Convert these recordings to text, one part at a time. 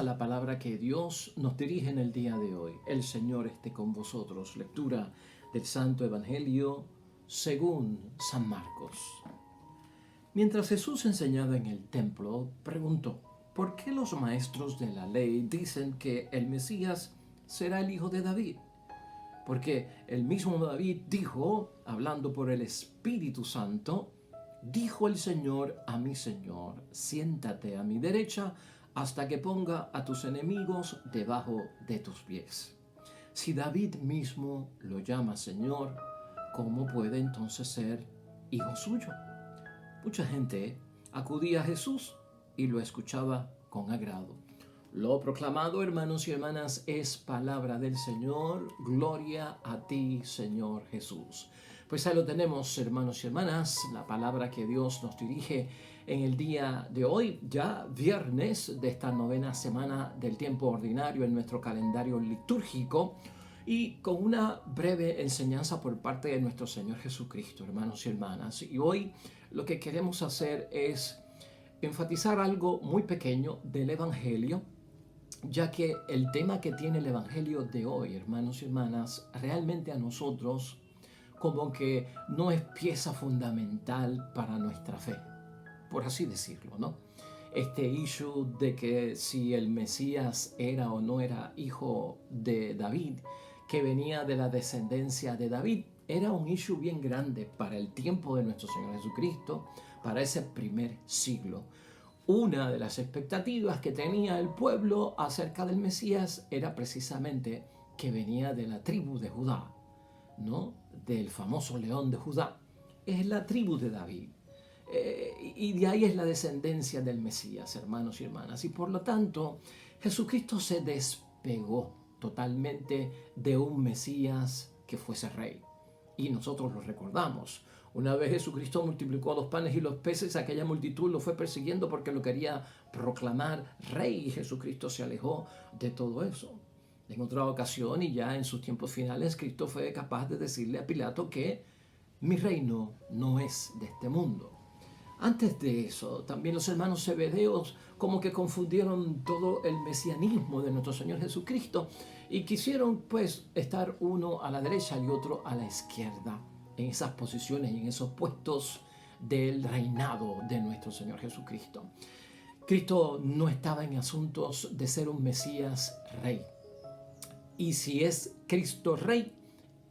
a la palabra que Dios nos dirige en el día de hoy. El Señor esté con vosotros. Lectura del Santo Evangelio según San Marcos. Mientras Jesús enseñaba en el templo, preguntó: ¿por qué los maestros de la ley dicen que el Mesías será el hijo de David? Porque el mismo David dijo, hablando por el Espíritu Santo: dijo el Señor a mi Señor, siéntate a mi derecha hasta que ponga a tus enemigos debajo de tus pies. Si David mismo lo llama Señor, ¿cómo puede entonces ser hijo suyo? Mucha gente acudía a Jesús y lo escuchaba con agrado. Lo proclamado, hermanos y hermanas, es palabra del Señor. Gloria a ti, Señor Jesús. Pues ahí lo tenemos, hermanos y hermanas, la palabra que Dios nos dirige en el día de hoy, ya viernes de esta novena semana del tiempo ordinario en nuestro calendario litúrgico, y con una breve enseñanza por parte de nuestro Señor Jesucristo, hermanos y hermanas. Y hoy lo que queremos hacer es enfatizar algo muy pequeño del Evangelio, ya que el tema que tiene el Evangelio de hoy, hermanos y hermanas, realmente a nosotros como que no es pieza fundamental para nuestra fe, por así decirlo, ¿no? Este issue de que si el Mesías era o no era hijo de David, que venía de la descendencia de David, era un issue bien grande para el tiempo de nuestro Señor Jesucristo, para ese primer siglo. Una de las expectativas que tenía el pueblo acerca del Mesías era precisamente que venía de la tribu de Judá, ¿no? Del famoso león de Judá. Es la tribu de David. Y de ahí es la descendencia del Mesías, hermanos y hermanas. Y por lo tanto, Jesucristo se despegó totalmente de un Mesías que fuese rey. Y nosotros lo recordamos. Una vez Jesucristo multiplicó los panes y los peces, aquella multitud lo fue persiguiendo porque lo quería proclamar rey, y Jesucristo se alejó de todo eso. En otra ocasión, y ya en sus tiempos finales, Cristo fue capaz de decirle a Pilato que mi reino no es de este mundo. Antes de eso, también los hermanos zebedeos como que confundieron todo el mesianismo de nuestro Señor Jesucristo y quisieron pues estar uno a la derecha y otro a la izquierda en esas posiciones y en esos puestos del reinado de nuestro Señor Jesucristo. Cristo no estaba en asuntos de ser un Mesías rey. Y si es Cristo rey,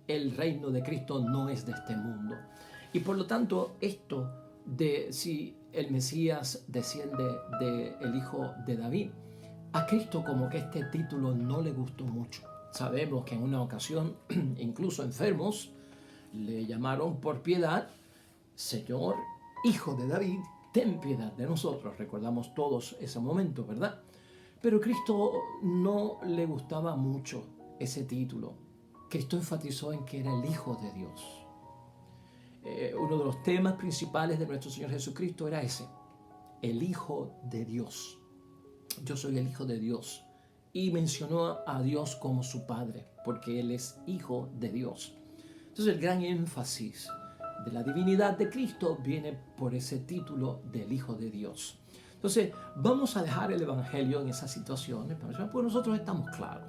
el reino de Cristo no es de este mundo. Y por lo tanto, esto de si el Mesías desciende del hijo de David, a Cristo como que este título no le gustó mucho. Sabemos que en una ocasión, incluso enfermos, le llamaron por piedad: Señor, hijo de David, ten piedad de nosotros. Recordamos todos ese momento, ¿verdad? Pero a Cristo no le gustaba mucho ese título. Cristo enfatizó en que era el Hijo de Dios. Uno de los temas principales de nuestro Señor Jesucristo era ese: el Hijo de Dios. Yo soy el Hijo de Dios. Y mencionó a Dios como su Padre, porque Él es Hijo de Dios. Entonces el gran énfasis de la divinidad de Cristo viene por ese título del Hijo de Dios. Entonces vamos a dejar el Evangelio en esas situaciones, porque nosotros estamos claros.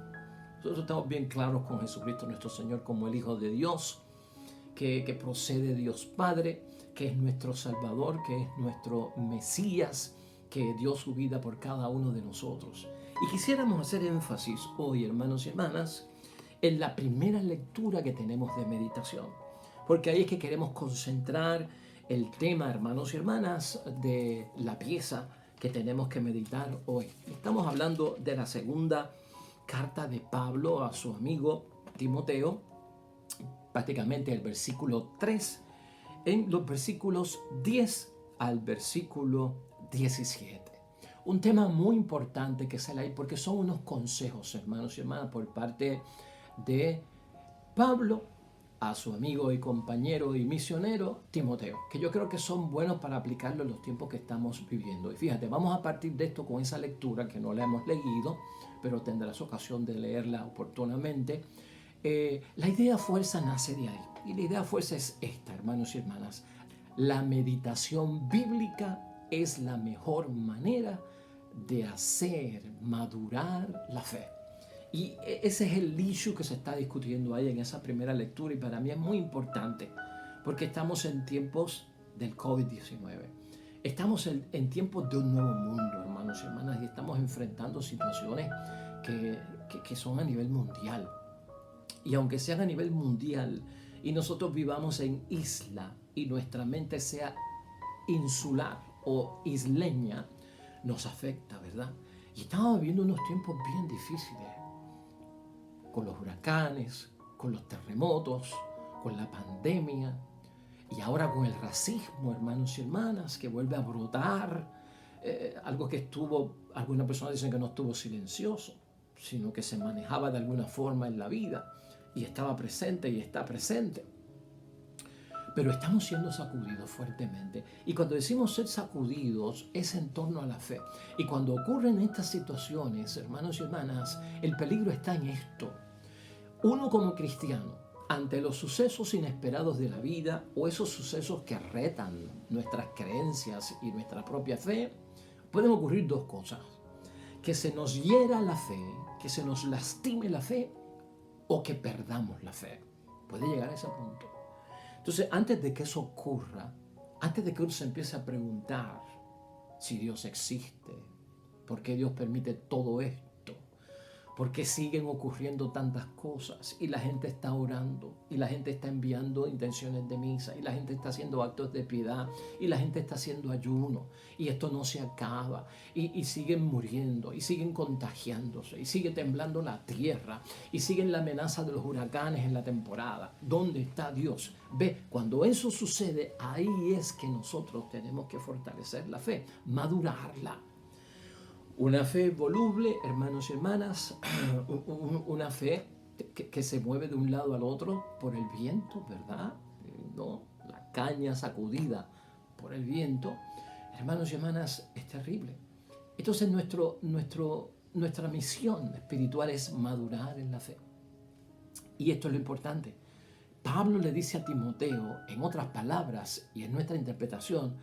Nosotros estamos bien claros con Jesucristo nuestro Señor como el Hijo de Dios, que procede de Dios Padre, que es nuestro Salvador, que es nuestro Mesías, que dio su vida por cada uno de nosotros. Y quisiéramos hacer énfasis hoy, hermanos y hermanas, en la primera lectura que tenemos de meditación, porque ahí es que queremos concentrar el tema, hermanos y hermanas, de la pieza que tenemos que meditar hoy. Estamos hablando de la segunda carta de Pablo a su amigo Timoteo, prácticamente el versículo 3, en los versículos 10 al versículo 17. Un tema muy importante que sale ahí porque son unos consejos, hermanos y hermanas, por parte de Pablo a su amigo y compañero y misionero Timoteo, que yo creo que son buenos para aplicarlo en los tiempos que estamos viviendo. Y fíjate, vamos a partir de esto con esa lectura que no la hemos leído, pero tendrás ocasión de leerla oportunamente. La idea fuerza nace de ahí. Y la idea fuerza es esta, hermanos y hermanas: la meditación bíblica es la mejor manera de hacer madurar la fe. Y ese es el issue que se está discutiendo ahí en esa primera lectura, y para mí es muy importante porque estamos en tiempos del COVID-19. Estamos en tiempos de un nuevo mundo, hermanos y hermanas, y estamos enfrentando situaciones que son a nivel mundial. Y aunque sean a nivel mundial y nosotros vivamos en isla y nuestra mente sea insular o isleña, nos afecta, ¿verdad? Y estamos viviendo unos tiempos bien difíciles, con los huracanes, con los terremotos, con la pandemia y ahora con el racismo, hermanos y hermanas, que vuelve a brotar, algo que algunas personas dicen que no estuvo silencioso, sino que se manejaba de alguna forma en la vida y estaba presente y está presente. Pero estamos siendo sacudidos fuertemente. Y cuando decimos ser sacudidos, es en torno a la fe. Y cuando ocurren estas situaciones, hermanos y hermanas, el peligro está en esto. Uno como cristiano, ante los sucesos inesperados de la vida o esos sucesos que retan nuestras creencias y nuestra propia fe, pueden ocurrir dos cosas. Que se nos hiera la fe, que se nos lastime la fe o que perdamos la fe. Puede llegar a ese punto. Entonces, antes de que eso ocurra, antes de que uno se empiece a preguntar si Dios existe, por qué Dios permite todo esto, por qué siguen ocurriendo tantas cosas y la gente está orando y la gente está enviando intenciones de misa y la gente está haciendo actos de piedad y la gente está haciendo ayuno y esto no se acaba y siguen muriendo y siguen contagiándose y sigue temblando la tierra y siguen la amenaza de los huracanes en la temporada. ¿Dónde está Dios? Ve, cuando eso sucede, ahí es que nosotros tenemos que fortalecer la fe, madurarla. Una fe voluble, hermanos y hermanas, una fe que se mueve de un lado al otro por el viento, ¿verdad? ¿No? La caña sacudida por el viento, hermanos y hermanas, es terrible. Entonces nuestra misión espiritual es madurar en la fe. Y esto es lo importante. Pablo le dice a Timoteo, en otras palabras y en nuestra interpretación,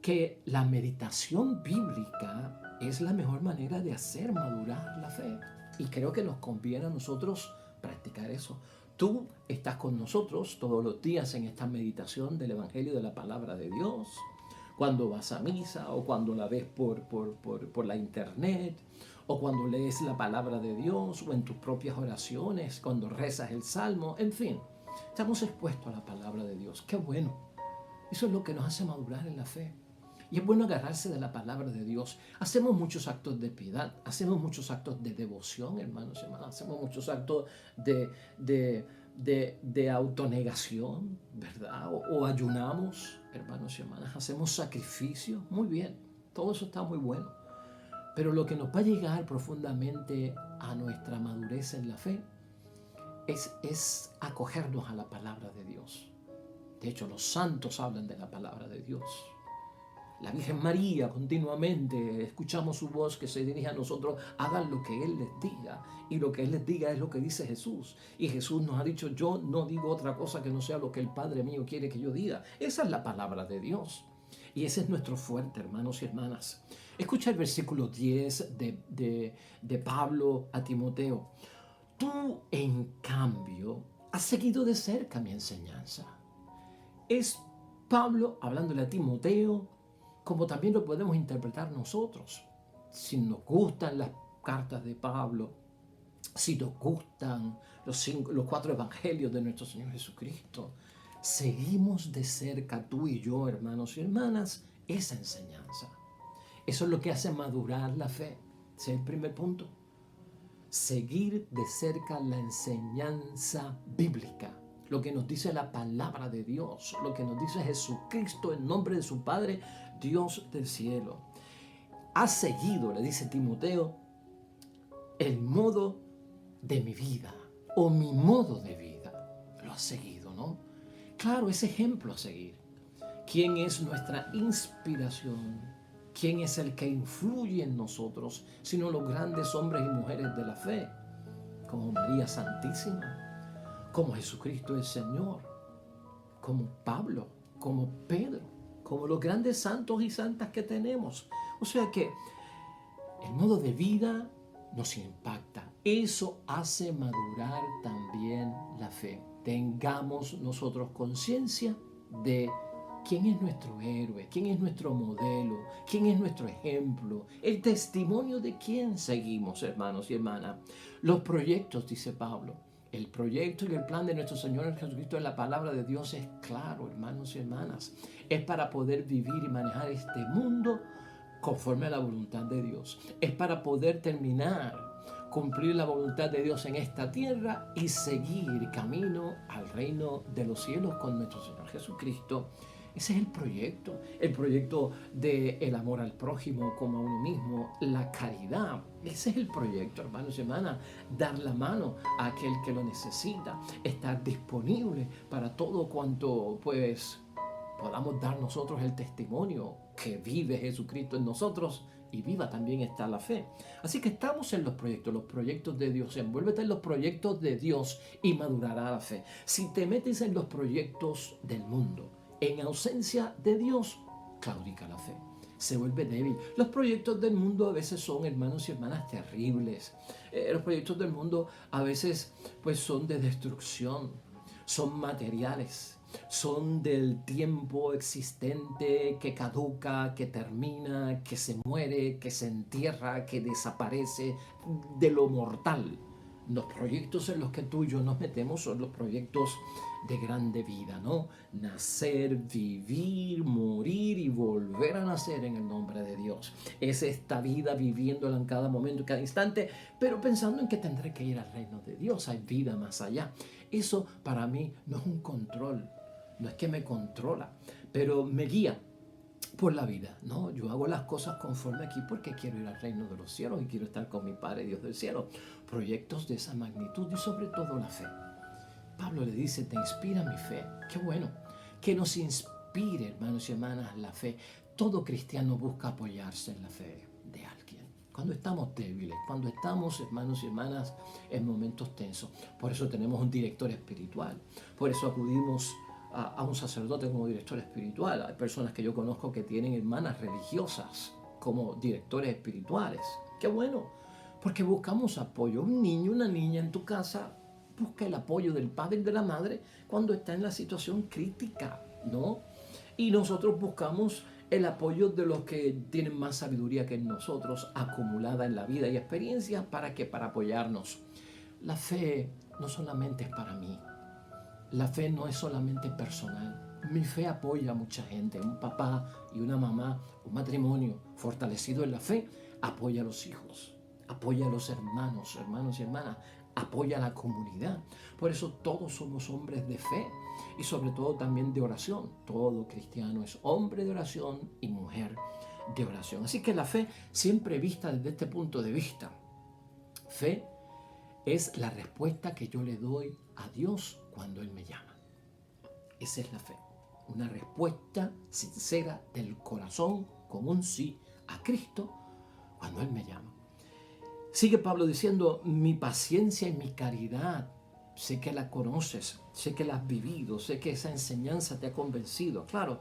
que la meditación bíblica es la mejor manera de hacer madurar la fe. Y creo que nos conviene a nosotros practicar eso. Tú estás con nosotros todos los días en esta meditación del Evangelio de la Palabra de Dios. Cuando vas a misa o cuando la ves por la internet o cuando lees la Palabra de Dios o en tus propias oraciones, cuando rezas el Salmo, en fin. Estamos expuestos a la Palabra de Dios. ¡Qué bueno! Eso es lo que nos hace madurar en la fe. Y es bueno agarrarse de la palabra de Dios. Hacemos muchos actos de piedad, hacemos muchos actos de devoción, hermanos y hermanas. Hacemos muchos actos de autonegación, ¿verdad? O ayunamos, hermanos y hermanas. Hacemos sacrificios, muy bien. Todo eso está muy bueno. Pero lo que nos va a llegar profundamente a nuestra madurez en la fe es acogernos a la palabra de Dios. De hecho, los santos hablan de la palabra de Dios. La Virgen María continuamente escuchamos su voz que se dirige a nosotros, hagan lo que Él les diga, y lo que Él les diga es lo que dice Jesús, y Jesús nos ha dicho, yo no digo otra cosa que no sea lo que el Padre mío quiere que yo diga. Esa es la palabra de Dios, y ese es nuestro fuerte, hermanos y hermanas. Escucha el versículo 10 de Pablo a Timoteo. Tú, en cambio, has seguido de cerca mi enseñanza. Es Pablo hablándole a Timoteo, como también lo podemos interpretar nosotros. Si nos gustan las cartas de Pablo, si nos gustan los 4 evangelios de nuestro Señor Jesucristo, seguimos de cerca, tú y yo, hermanos y hermanas, esa enseñanza. Eso es lo que hace madurar la fe. Ese es el primer punto. Seguir de cerca la enseñanza bíblica. Lo que nos dice la palabra de Dios, lo que nos dice Jesucristo en nombre de su Padre, Dios del cielo. Ha seguido, le dice Timoteo, el modo de mi vida o mi modo de vida. Lo ha seguido, ¿no? Claro, ese ejemplo a seguir. ¿Quién es nuestra inspiración? ¿Quién es el que influye en nosotros? Sino los grandes hombres y mujeres de la fe, como María Santísima, como Jesucristo el Señor, como Pablo, como Pedro, como los grandes santos y santas que tenemos. O sea que El modo de vida nos impacta. Eso hace madurar también la fe. Tengamos nosotros conciencia de quién es nuestro héroe, quién es nuestro modelo, quién es nuestro ejemplo, el testimonio de quién seguimos, hermanos y hermanas. Los proyectos, dice Pablo, el proyecto y el plan de nuestro Señor Jesucristo en la palabra de Dios es claro, hermanos y hermanas. Es para poder vivir y manejar este mundo conforme a la voluntad de Dios. Es para poder cumplir la voluntad de Dios en esta tierra y seguir camino al reino de los cielos con nuestro Señor Jesucristo. Ese es el proyecto del amor al prójimo como a uno mismo, la caridad. Ese es el proyecto, hermanos y hermanas, dar la mano a aquel que lo necesita, estar disponible para todo cuanto pues podamos dar nosotros el testimonio que vive Jesucristo en nosotros y viva también está la fe. Así que estamos en los proyectos de Dios. Envuélvete en los proyectos de Dios y madurará la fe. Si te metes en los proyectos del mundo, en ausencia de Dios, claudica la fe. Se vuelve débil. Los proyectos del mundo a veces son, hermanos y hermanas, terribles. Los proyectos del mundo a veces pues son de destrucción, son materiales, son del tiempo existente que caduca, que termina, que se muere, que se entierra, que desaparece, de lo mortal. Los proyectos en los que tú y yo nos metemos son los proyectos de grande vida, ¿no? Nacer, vivir, morir y volver a nacer en el nombre de Dios. Es esta vida viviéndola en cada momento, en cada instante, pero pensando en que tendré que ir al reino de Dios. Hay vida más allá. Eso para mí no es un control, no es que me controla, pero me guía por la vida, ¿no? Yo hago las cosas conforme aquí porque quiero ir al reino de los cielos y quiero estar con mi Padre Dios del cielo. Proyectos de esa magnitud y sobre todo la fe. Pablo le dice, te inspira mi fe. Qué bueno que nos inspire, hermanos y hermanas, la fe. Todo cristiano busca apoyarse en la fe de alguien. Cuando estamos débiles, cuando estamos, hermanos y hermanas, en momentos tensos. Por eso tenemos un director espiritual. Por eso acudimos a un sacerdote como director espiritual. Hay personas que yo conozco que tienen hermanas religiosas como directores espirituales. ¡Qué bueno! Porque buscamos apoyo. Un niño, una niña en tu casa busca el apoyo del padre y de la madre cuando está en la situación crítica, ¿no? Y nosotros buscamos el apoyo de los que tienen más sabiduría que nosotros acumulada en la vida y experiencia para apoyarnos. La fe no solamente es para mí. La fe no es solamente personal. Mi fe apoya a mucha gente. Un papá y una mamá, un matrimonio fortalecido en la fe, apoya a los hijos, apoya a los hermanos y hermanas, apoya a la comunidad. Por eso todos somos hombres de fe y sobre todo también de oración. Todo cristiano es hombre de oración y mujer de oración. Así que la fe siempre vista desde este punto de vista. Fe es la respuesta que yo le doy a Dios cuando Él me llama. Esa es la fe. Una respuesta sincera del corazón con un sí a Cristo cuando Él me llama. Sigue Pablo diciendo, mi paciencia y mi caridad, sé que la conoces, sé que la has vivido, sé que esa enseñanza te ha convencido. Claro,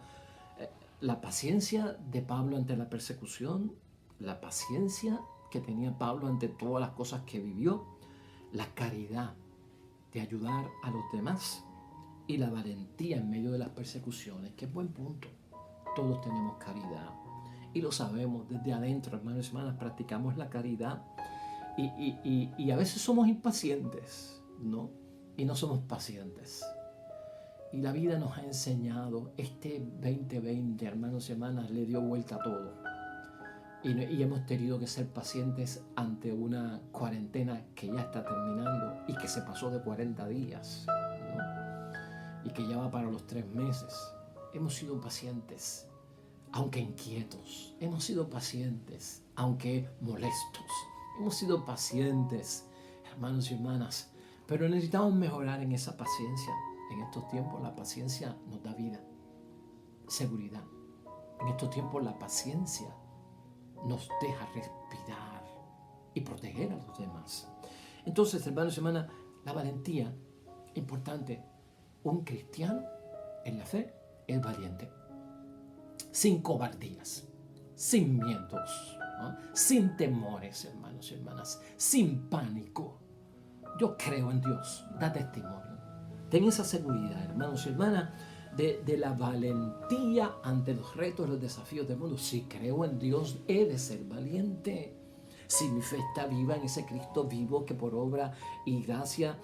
la paciencia de Pablo ante la persecución, la paciencia que tenía Pablo ante todas las cosas que vivió, la caridad de ayudar a los demás y la valentía en medio de las persecuciones. Qué buen punto. Todos tenemos caridad y lo sabemos desde adentro, hermanos y hermanas, practicamos la caridad y a veces somos impacientes, ¿no? Y no somos pacientes. Y la vida nos ha enseñado, este 2020, hermanos y hermanas, le dio vuelta a todo. Y hemos tenido que ser pacientes ante una cuarentena que ya está terminando y que se pasó de 40 días, ¿no? Y que ya va para los 3 meses. Hemos sido pacientes, aunque inquietos. Hemos sido pacientes, aunque molestos. Hemos sido pacientes, hermanos y hermanas. Pero necesitamos mejorar en esa paciencia. En estos tiempos la paciencia nos da vida, seguridad. En estos tiempos la paciencia nos deja respirar y proteger a los demás. Entonces, hermanos y hermanas, la valentía, importante. Un cristiano en la fe es valiente, sin cobardías, sin miedos, ¿no? Sin temores, hermanos y hermanas, sin pánico. Yo creo en Dios, da testimonio. Ten esa seguridad, hermanos y hermanas, de la valentía ante los retos y los desafíos del mundo. Si creo en Dios, he de ser valiente. Si mi fe está viva en ese Cristo vivo que por obra y gracia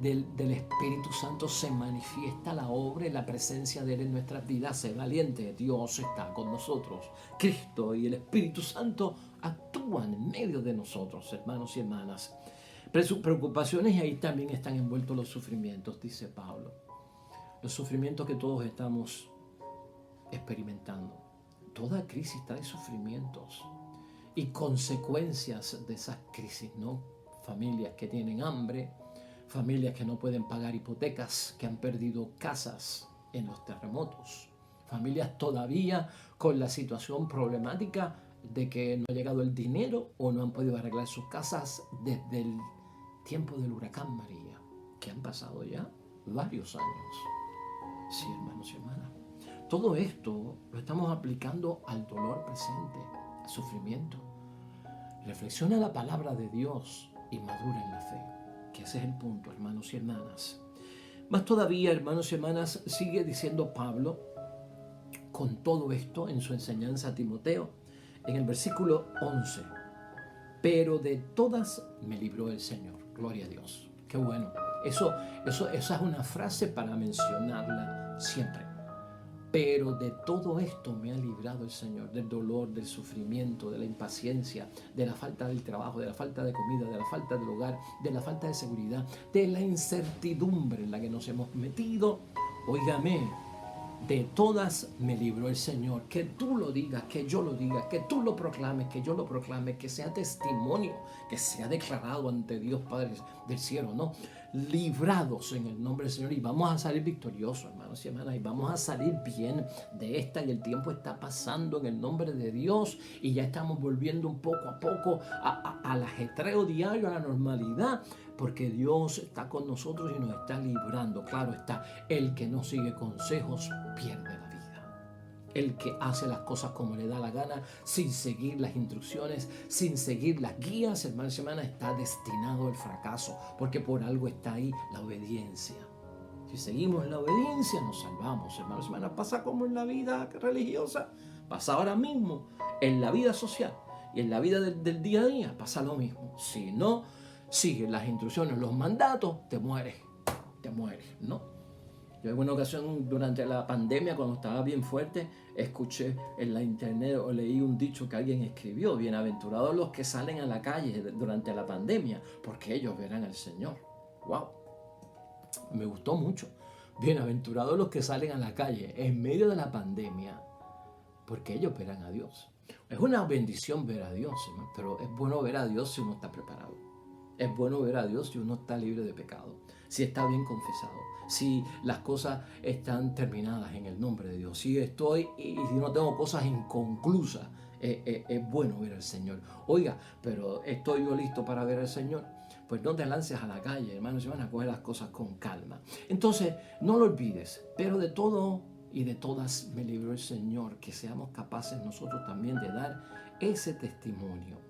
del Espíritu Santo se manifiesta la obra y la presencia de Él en nuestras vidas, sé valiente. Dios está con nosotros. Cristo y el Espíritu Santo actúan en medio de nosotros, hermanos y hermanas. Pero sus preocupaciones, y ahí también están envueltos los sufrimientos, dice Pablo. Los sufrimientos que todos estamos experimentando. Toda crisis trae sufrimientos y consecuencias de esas crisis, ¿no? Familias que tienen hambre, familias que no pueden pagar hipotecas, que han perdido casas en los terremotos, familias todavía con la situación problemática de que no ha llegado el dinero o no han podido arreglar sus casas desde el tiempo del huracán María, que han pasado ya varios años. Sí, hermanos y hermanas. Todo esto lo estamos aplicando al dolor presente, al sufrimiento. Reflexiona la palabra de Dios y madura en la fe, que ese es el punto, hermanos y hermanas. Más todavía, hermanos y hermanas, sigue diciendo Pablo con todo esto en su enseñanza a Timoteo, en el versículo 11. Pero de todas me libró el Señor. Gloria a Dios. Qué bueno. Esa es una frase para mencionarla siempre. Pero de todo esto me ha librado el Señor, del dolor, del sufrimiento, de la impaciencia, de la falta del trabajo, de la falta de comida, de la falta del hogar, de la falta de seguridad, de la incertidumbre en la que nos hemos metido. Óigame, de todas me libró el Señor. Que tú lo digas, que yo lo diga, que tú lo proclames, que yo lo proclame, que sea testimonio, que sea declarado ante Dios Padre del cielo, ¿no? Librados en el nombre del Señor, y vamos a salir victoriosos, hermanos y hermanas, y vamos a salir bien de esta, y el tiempo está pasando en el nombre de Dios, y ya estamos volviendo un poco a poco al ajetreo diario, a la normalidad, porque Dios está con nosotros y nos está librando. Claro está, el que no sigue consejos pierde la vida. El que hace las cosas como le da la gana, sin seguir las instrucciones, sin seguir las guías, hermanos y hermanas, está destinado al fracaso, porque por algo está ahí la obediencia. Si seguimos la obediencia, nos salvamos, hermanos y hermanas. Pasa como en la vida religiosa, pasa ahora mismo en la vida social y en la vida del día a día, pasa lo mismo. Si no sigues las instrucciones, los mandatos, te mueres, ¿no? Yo en una ocasión durante la pandemia, cuando estaba bien fuerte, escuché en la internet o leí un dicho que alguien escribió: bienaventurados los que salen a la calle durante la pandemia, porque ellos verán al Señor. ¡Wow! Me gustó mucho. Bienaventurados los que salen a la calle en medio de la pandemia, porque ellos verán a Dios. Es una bendición ver a Dios, ¿no? Pero es bueno ver a Dios si uno está preparado. Es bueno ver a Dios si uno está libre de pecado, si está bien confesado, si las cosas están terminadas en el nombre de Dios, si estoy y si no tengo cosas inconclusas. Es bueno ver al Señor. Oiga, pero ¿estoy yo listo para ver al Señor? Pues no te lances a la calle, hermanos y hermanas, coge las cosas con calma. Entonces, no lo olvides, pero de todo y de todas me libró el Señor, que seamos capaces nosotros también de dar ese testimonio.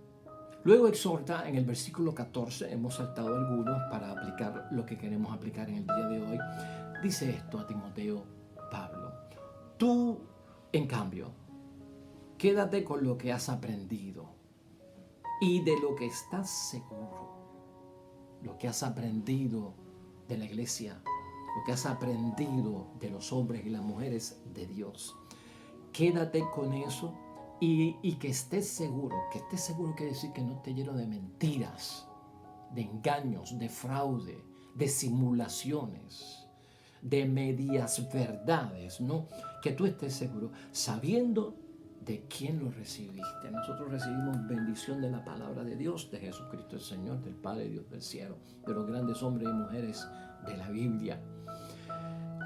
Luego exhorta en el versículo 14, hemos saltado algunos para aplicar lo que queremos aplicar en el día de hoy. Dice esto a Timoteo Pablo: tú, en cambio, quédate con lo que has aprendido y de lo que estás seguro. Lo que has aprendido de la iglesia, lo que has aprendido de los hombres y las mujeres de Dios. Quédate con eso. Y que estés seguro quiere decir que no esté lleno de mentiras, de engaños, de fraude, de simulaciones, de medias verdades, ¿no? Que tú estés seguro, sabiendo de quién lo recibiste. Nosotros recibimos bendición de la palabra de Dios, de Jesucristo el Señor, del Padre Dios del cielo, de los grandes hombres y mujeres de la Biblia.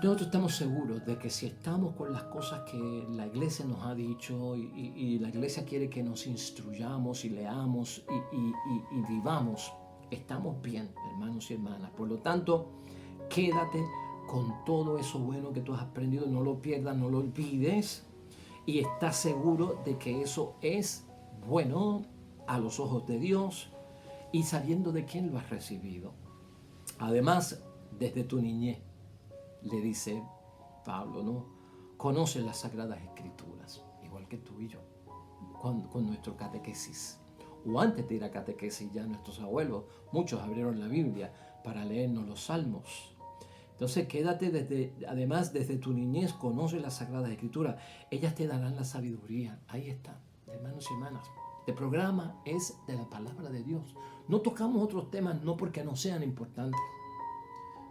Nosotros estamos seguros de que si estamos con las cosas que la iglesia nos ha dicho y la iglesia quiere que nos instruyamos y leamos y vivamos, estamos bien, hermanos y hermanas. Por lo tanto, quédate con todo eso bueno que tú has aprendido, no lo pierdas, no lo olvides, y estás seguro de que eso es bueno a los ojos de Dios y sabiendo de quién lo has recibido. Además, desde tu niñez, le dice Pablo, ¿no? Conoces las Sagradas Escrituras, igual que tú y yo, con nuestro catequesis. O antes de ir a catequesis, ya nuestros abuelos, muchos abrieron la Biblia para leernos los salmos. Entonces quédate además desde tu niñez, conoce las Sagradas Escrituras. Ellas te darán la sabiduría. Ahí está, hermanos y hermanas. El programa es de la palabra de Dios. No tocamos otros temas no porque no sean importantes.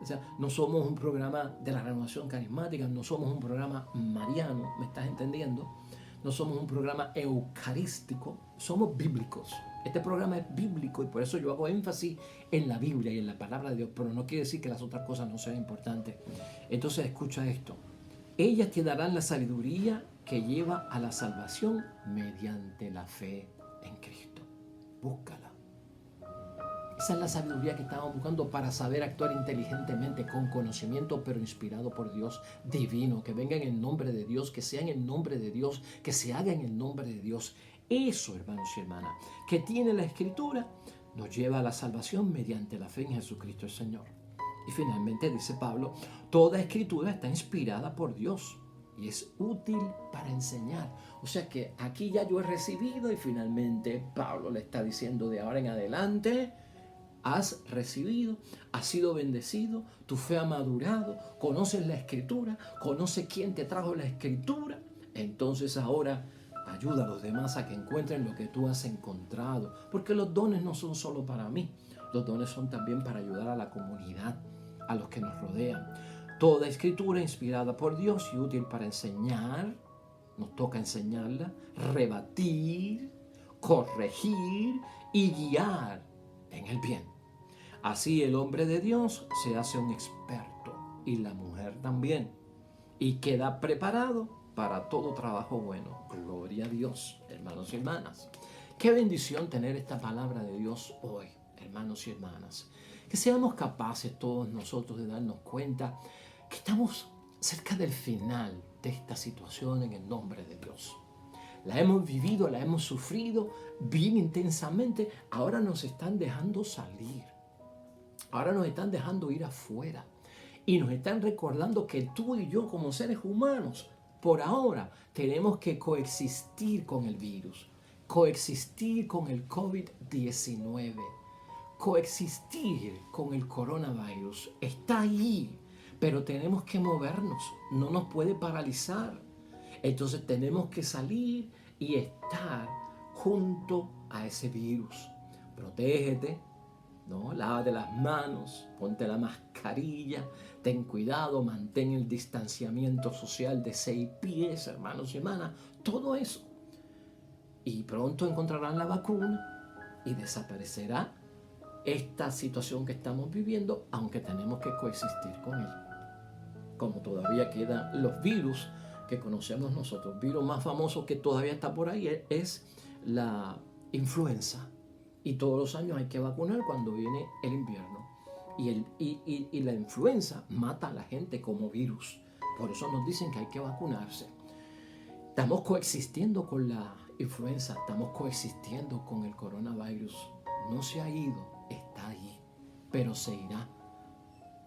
O sea, no somos un programa de la renovación carismática, no somos un programa mariano, ¿me estás entendiendo? No somos un programa eucarístico, somos bíblicos. Este programa es bíblico y por eso yo hago énfasis en la Biblia y en la palabra de Dios, pero no quiere decir que las otras cosas no sean importantes. Entonces escucha esto. Ellas te darán la sabiduría que lleva a la salvación mediante la fe en Cristo. Búscala. Esa es la sabiduría que estamos buscando para saber actuar inteligentemente, con conocimiento, pero inspirado por Dios divino, que venga en el nombre de Dios, que sea en el nombre de Dios, que se haga en el nombre de Dios. Eso, hermanos y hermanas, que tiene la Escritura, nos lleva a la salvación mediante la fe en Jesucristo el Señor. Y finalmente, dice Pablo, toda Escritura está inspirada por Dios y es útil para enseñar. O sea que aquí ya yo he recibido y finalmente Pablo le está diciendo de ahora en adelante, has recibido, has sido bendecido, tu fe ha madurado, conoces la Escritura, conoces quién te trajo la Escritura. Entonces ahora ayuda a los demás a que encuentren lo que tú has encontrado. Porque los dones no son solo para mí, los dones son también para ayudar a la comunidad, a los que nos rodean. Toda Escritura inspirada por Dios y útil para enseñar, nos toca enseñarla, rebatir, corregir y guiar en el bien. Así el hombre de Dios se hace un experto y la mujer también y queda preparado para todo trabajo bueno. Gloria a Dios, hermanos y hermanas. Qué bendición tener esta palabra de Dios hoy, hermanos y hermanas. Que seamos capaces todos nosotros de darnos cuenta que estamos cerca del final de esta situación en el nombre de Dios. La hemos vivido, la hemos sufrido bien intensamente. Ahora nos están dejando salir. Ahora nos están dejando ir afuera. Y nos están recordando que tú y yo como seres humanos, por ahora, tenemos que coexistir con el virus. Coexistir con el COVID-19. Coexistir con el coronavirus. Está ahí, pero tenemos que movernos. No nos puede paralizar. Entonces tenemos que salir y estar junto a ese virus. Protégete, ¿no? Lávate las manos, ponte la mascarilla, ten cuidado, mantén el distanciamiento social de 6 pies, hermanos y hermanas, todo eso. Y pronto encontrarán la vacuna y desaparecerá esta situación que estamos viviendo, aunque tenemos que coexistir con él. Como todavía quedan los virus que conocemos nosotros. El virus más famoso que todavía está por ahí es la influenza. Y todos los años hay que vacunar cuando viene el invierno. Y la influenza mata a la gente como virus. Por eso nos dicen que hay que vacunarse. Estamos coexistiendo con la influenza, estamos coexistiendo con el coronavirus. No se ha ido, está ahí, pero se irá.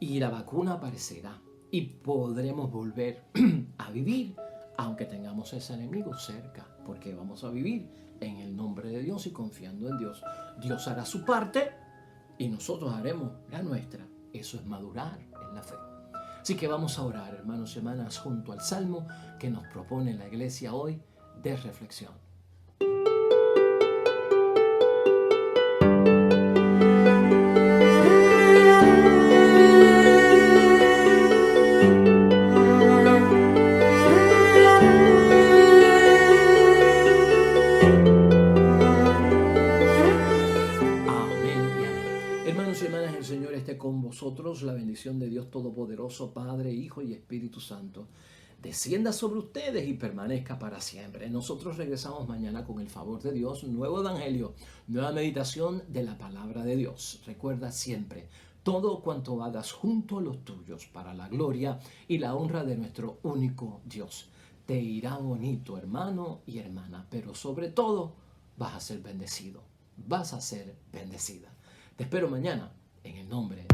Y la vacuna aparecerá. Y podremos volver a vivir, aunque tengamos ese enemigo cerca, porque vamos a vivir en el nombre de Dios y confiando en Dios. Dios hará su parte y nosotros haremos la nuestra. Eso es madurar en la fe. Así que vamos a orar, hermanos y hermanas, junto al Salmo que nos propone la iglesia hoy de reflexión. Con vosotros la bendición de Dios Todopoderoso, Padre, Hijo y Espíritu Santo, descienda sobre ustedes y permanezca para siempre. Nosotros regresamos mañana con el favor de Dios, nuevo evangelio, nueva meditación de la palabra de Dios. Recuerda siempre, todo cuanto hagas junto a los tuyos para la gloria y la honra de nuestro único Dios. Te irá bonito, hermano y hermana, pero sobre todo, vas a ser bendecido, vas a ser bendecida. Te espero mañana en el nombre